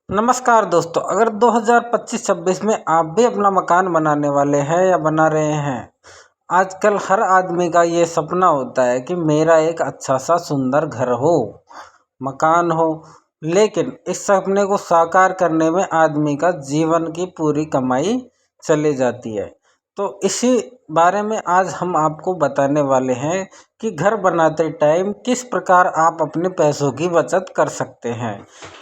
नमस्कार दोस्तों, अगर 2025-26 में आप भी अपना मकान बनाने वाले हैं या बना रहे हैं। आजकल हर आदमी का ये सपना होता है कि मेरा एक अच्छा सा सुंदर घर हो, मकान हो। लेकिन इस सपने को साकार करने में आदमी का जीवन की पूरी कमाई चली जाती है। तो इसी बारे में आज हम आपको बताने वाले हैं कि घर बनाते टाइम किस प्रकार आप अपने पैसों की बचत कर सकते हैं।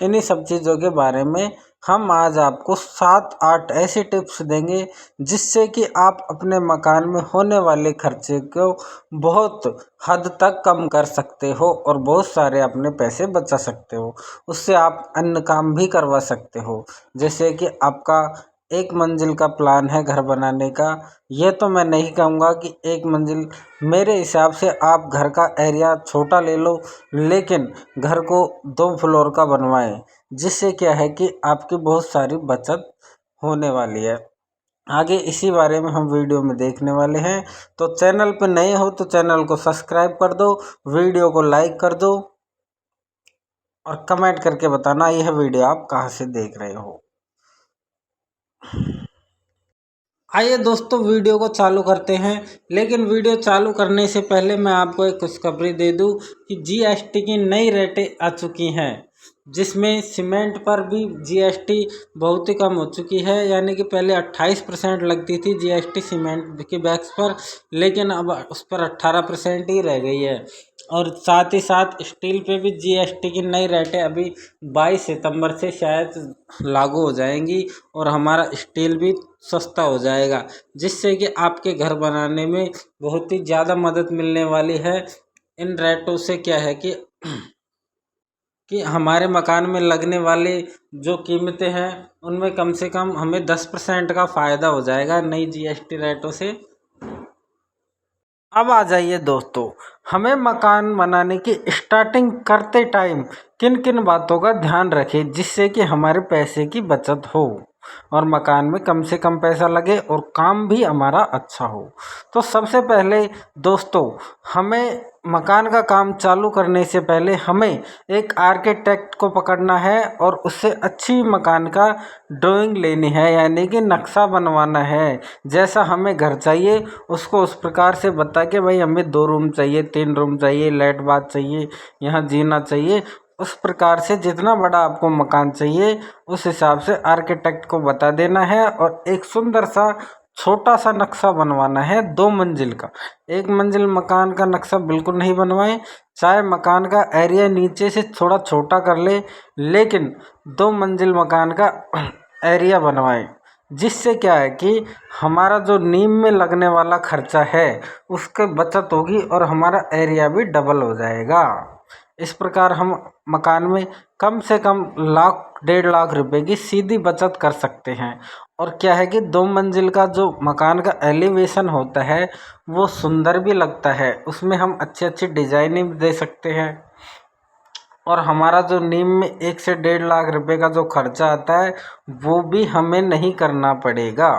इन्हीं सब चीज़ों के बारे में हम आज आपको 7-8 ऐसे टिप्स देंगे जिससे कि आप अपने मकान में होने वाले खर्चे को बहुत हद तक कम कर सकते हो और बहुत सारे अपने पैसे बचा सकते हो। उससे आप अन्य काम भी करवा सकते हो, जैसे कि आपका एक मंजिल का प्लान है घर बनाने का। यह तो मैं नहीं कहूँगा कि एक मंजिल, मेरे हिसाब से आप घर का एरिया छोटा ले लो, लेकिन घर को 2 फ्लोर का बनवाएं, जिससे क्या है कि आपकी बहुत सारी बचत होने वाली है। आगे इसी बारे में हम वीडियो में देखने वाले हैं। तो चैनल पर नए हो तो चैनल को सब्सक्राइब कर दो, वीडियो को लाइक कर दो और कमेंट करके बताना यह वीडियो आप कहाँ से देख रहे हो। आइए दोस्तों, वीडियो को चालू करते हैं। लेकिन वीडियो चालू करने से पहले मैं आपको एक खुशखबरी दे दूं कि जीएसटी की नई रेटें आ चुकी हैं, जिसमें सीमेंट पर भी जीएसटी बहुत ही कम हो चुकी है। यानी कि पहले 28% लगती थी जीएसटी सीमेंट की बैग्स पर, लेकिन अब उस पर 18% ही रह गई है। और साथ ही साथ स्टील पे भी जीएसटी की नई रेटें अभी 22 सितंबर से शायद लागू हो जाएंगी और हमारा स्टील भी सस्ता हो जाएगा, जिससे कि आपके घर बनाने में बहुत ही ज़्यादा मदद मिलने वाली है। इन रेटों से क्या है कि हमारे मकान में लगने वाले जो कीमतें हैं उनमें कम से कम हमें 10% का फ़ायदा हो जाएगा नई जीएसटी रेटों से। अब आ जाइए दोस्तों, हमें मकान बनाने की स्टार्टिंग करते टाइम किन किन बातों का ध्यान रखें जिससे कि हमारे पैसे की बचत हो और मकान में कम से कम पैसा लगे और काम भी हमारा अच्छा हो। तो सबसे पहले दोस्तों, हमें मकान का काम चालू करने से पहले हमें एक आर्किटेक्ट को पकड़ना है और उससे अच्छी मकान का ड्राइंग लेनी है, यानी कि नक्शा बनवाना है। जैसा हमें घर चाहिए उसको उस प्रकार से बता के, भाई हमें 2 रूम चाहिए, 3 रूम चाहिए, लेट बाथ चाहिए, यहाँ जीना चाहिए, उस प्रकार से जितना बड़ा आपको मकान चाहिए उस हिसाब से आर्किटेक्ट को बता देना है और एक सुंदर सा छोटा सा नक्शा बनवाना है 2 मंजिल का। 1 मंजिल मकान का नक्शा बिल्कुल नहीं बनवाएं, चाहे मकान का एरिया नीचे से थोड़ा छोटा कर ले, लेकिन 2 मंजिल मकान का एरिया बनवाएं, जिससे क्या है कि हमारा जो नींव में लगने वाला खर्चा है उसके बचत होगी और हमारा एरिया भी डबल हो जाएगा। इस प्रकार हम मकान में कम से कम 1-1.5 लाख रुपए की सीधी बचत कर सकते हैं। और क्या है कि 2 मंजिल का जो मकान का एलिवेशन होता है वो सुंदर भी लगता है, उसमें हम अच्छी अच्छी डिजाइनिंग दे सकते हैं और हमारा जो नींव में 1 से 1.5 लाख रुपए का जो खर्चा आता है वो भी हमें नहीं करना पड़ेगा।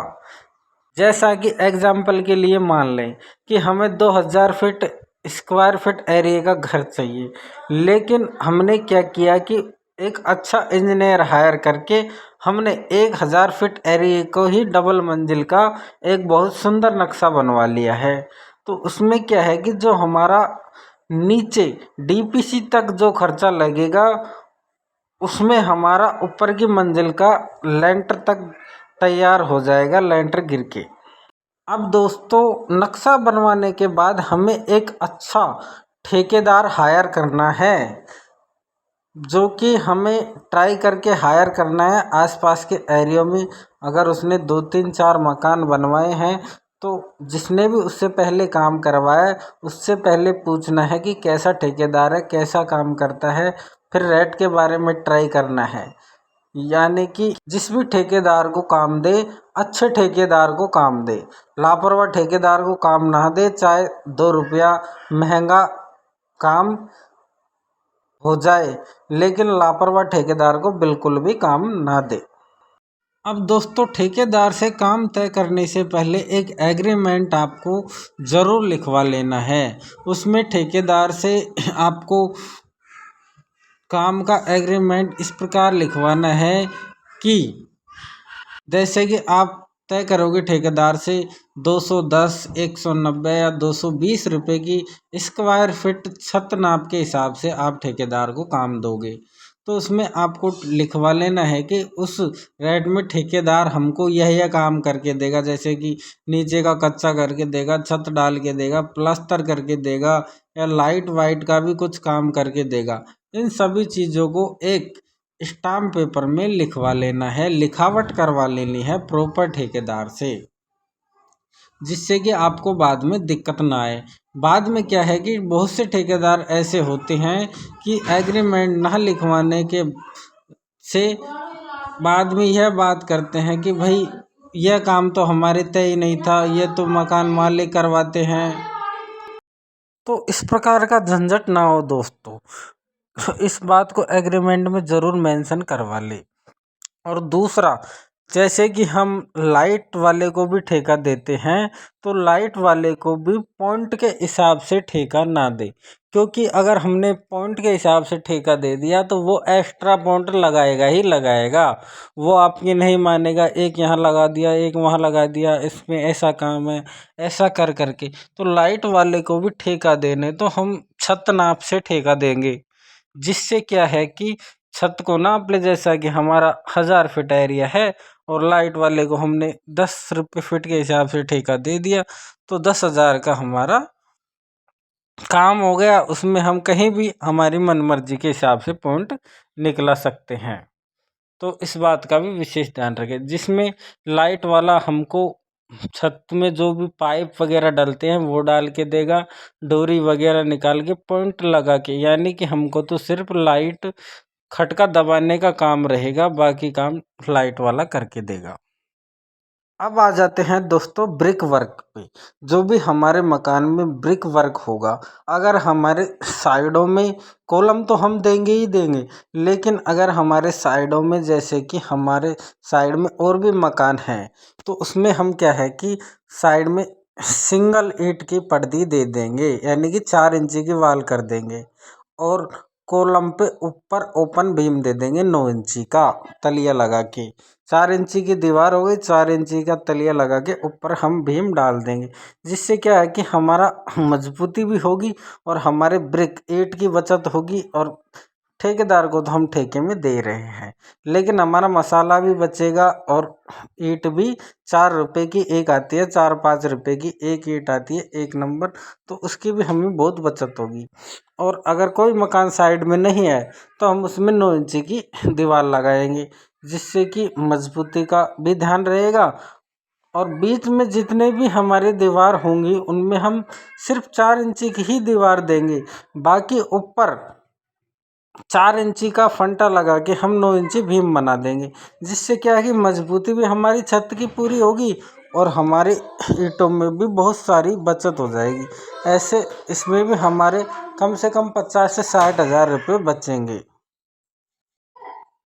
जैसा कि एग्जाम्पल के लिए मान लें कि हमें 2000 फीट स्क्वायर फीट एरिया का घर चाहिए, लेकिन हमने क्या किया कि एक अच्छा इंजीनियर हायर करके हमने 1000 फीट एरिया को ही डबल मंजिल का एक बहुत सुंदर नक्शा बनवा लिया है। तो उसमें क्या है कि जो हमारा नीचे डीपीसी तक जो खर्चा लगेगा उसमें हमारा ऊपर की मंजिल का लेंटर तक तैयार हो जाएगा, लेंटर गिर के। अब दोस्तों, नक्शा बनवाने के बाद हमें एक अच्छा ठेकेदार हायर करना है, जो कि हमें ट्राई करके हायर करना है आसपास के एरिया में। अगर उसने 2-3-4 मकान बनवाए हैं तो जिसने भी उससे पहले काम करवाया उससे पहले पूछना है कि कैसा ठेकेदार है, कैसा काम करता है, फिर रेट के बारे में ट्राई करना है। यानी कि जिस भी ठेकेदार को काम दे, अच्छे ठेकेदार को काम दे, लापरवाह ठेकेदार को काम ना दे, चाहे 2 रुपया महंगा काम हो जाए, लेकिन लापरवाह ठेकेदार को बिल्कुल भी काम ना दे। अब दोस्तों, ठेकेदार से काम तय करने से पहले एक एग्रीमेंट आपको ज़रूर लिखवा लेना है। उसमें ठेकेदार से आपको काम का एग्रीमेंट इस प्रकार लिखवाना है कि जैसे कि आप तय करोगे ठेकेदार से 210, 190 या 220 रुपए की स्क्वायर फीट छत नाप के हिसाब से आप ठेकेदार को काम दोगे, तो उसमें आपको लिखवा लेना है कि उस रेट में ठेकेदार हमको यह काम करके देगा। जैसे कि नीचे का कच्चा करके देगा, छत डाल के देगा, प्लास्टर करके देगा, या लाइट वाइट का भी कुछ काम करके देगा। इन सभी चीज़ों को एक स्टाम्प पेपर में लिखवा लेना है, लिखावट करवा लेनी है प्रॉपर ठेकेदार से, जिससे कि आपको बाद में दिक्कत ना आए। बाद में क्या है कि बहुत से ठेकेदार ऐसे होते हैं कि एग्रीमेंट ना लिखवाने के से बाद में यह बात करते हैं कि भाई यह काम तो हमारे तय ही नहीं था, यह तो मकान मालिक करवाते हैं। तो इस प्रकार का झंझट ना हो दोस्तों, इस बात को एग्रीमेंट में ज़रूर मेंशन करवा ले। और दूसरा, जैसे कि हम लाइट वाले को भी ठेका देते हैं, तो लाइट वाले को भी पॉइंट के हिसाब से ठेका ना दे, क्योंकि अगर हमने पॉइंट के हिसाब से ठेका दे दिया तो वो एक्स्ट्रा पॉइंट लगाएगा ही लगाएगा। वो आपकी नहीं मानेगा, एक यहाँ लगा दिया, एक वहाँ लगा दिया, इसमें ऐसा काम है, ऐसा कर करके। तो लाइट वाले को भी ठेका देने तो हम छत नाप से ठेका देंगे, जिससे क्या है कि छत को नाप ले। जैसा कि हमारा 1000 फीट एरिया है और लाइट वाले को हमने 10 रुपये फीट के हिसाब से ठेका दे दिया, तो 10,000 का हमारा काम हो गया। उसमें हम कहीं भी हमारी मनमर्जी के हिसाब से पॉइंट निकला सकते हैं। तो इस बात का भी विशेष ध्यान रखें, जिसमें लाइट वाला हमको छत में जो भी पाइप वगैरह डलते हैं वो डाल के देगा, डोरी वगैरह निकाल के पॉइंट लगा के, यानी कि हमको तो सिर्फ लाइट खटका दबाने का काम रहेगा, बाकी काम लाइट वाला करके देगा। अब आ जाते हैं दोस्तों ब्रिक वर्क पे। जो भी हमारे मकान में ब्रिक वर्क होगा, अगर हमारे साइडों में कॉलम तो हम देंगे ही देंगे, लेकिन अगर हमारे साइडों में जैसे कि हमारे साइड में और भी मकान हैं, तो उसमें हम क्या है कि साइड में सिंगल ईंट की पट्टी दे देंगे, यानी कि 4 इंची की वाल कर देंगे, और कॉलम पे ऊपर ओपन बीम दे देंगे 9 इंची का तलिया लगा के। 4 इंची की दीवार हो गई, 4 इंची का तलिया लगा के ऊपर हम भीम डाल देंगे, जिससे क्या है कि हमारा मजबूती भी होगी और हमारे ब्रिक ईंट की बचत होगी। और ठेकेदार को तो हम ठेके में दे रहे हैं, लेकिन हमारा मसाला भी बचेगा, और ईंट भी 4 रुपए की एक आती है, 4-5 रुपए की एक ईंट आती है 1 नंबर, तो उसकी भी हमें बहुत बचत होगी। और अगर कोई मकान साइड में नहीं है तो हम उसमें 9 इंची की दीवार लगाएंगे, जिससे कि मजबूती का भी ध्यान रहेगा। और बीच में जितने भी हमारी दीवार होंगी उनमें हम सिर्फ 4 इंची की ही दीवार देंगे, बाकी ऊपर 4 इंची का फंटा लगा के हम 9 इंची भीम बना देंगे, जिससे क्या है कि मजबूती भी हमारी छत की पूरी होगी और हमारे ईंटों में भी बहुत सारी बचत हो जाएगी। ऐसे इसमें भी हमारे कम से कम 50 से 60 हज़ार रुपये बचेंगे।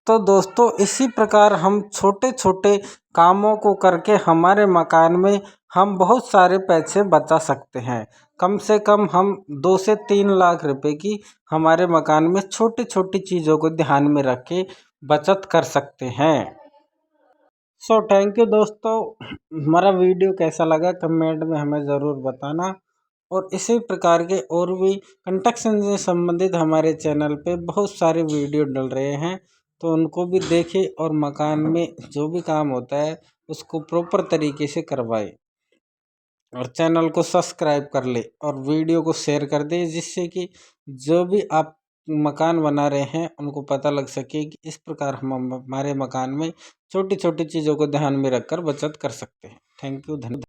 तो दोस्तों इसी प्रकार हम छोटे छोटे कामों को करके हमारे मकान में हम बहुत सारे पैसे बचा सकते हैं। कम से कम हम 2 से 3 लाख रुपए की हमारे मकान में छोटी छोटी चीज़ों को ध्यान में रख के बचत कर सकते हैं। सो थैंक यू दोस्तों, हमारा वीडियो कैसा लगा कमेंट में हमें ज़रूर बताना। और इसी प्रकार के और भी कंस्ट्रक्शन से संबंधित हमारे चैनल पे बहुत सारे वीडियो डल रहे हैं, तो उनको भी देखें और मकान में जो भी काम होता है उसको प्रॉपर तरीके से करवाए, और चैनल को सब्सक्राइब कर ले और वीडियो को शेयर कर दे, जिससे कि जो भी आप मकान बना रहे हैं उनको पता लग सके कि इस प्रकार हम हमारे मकान में छोटी छोटी चीज़ों को ध्यान में रखकर बचत कर सकते हैं। थैंक यू, धन्यवाद।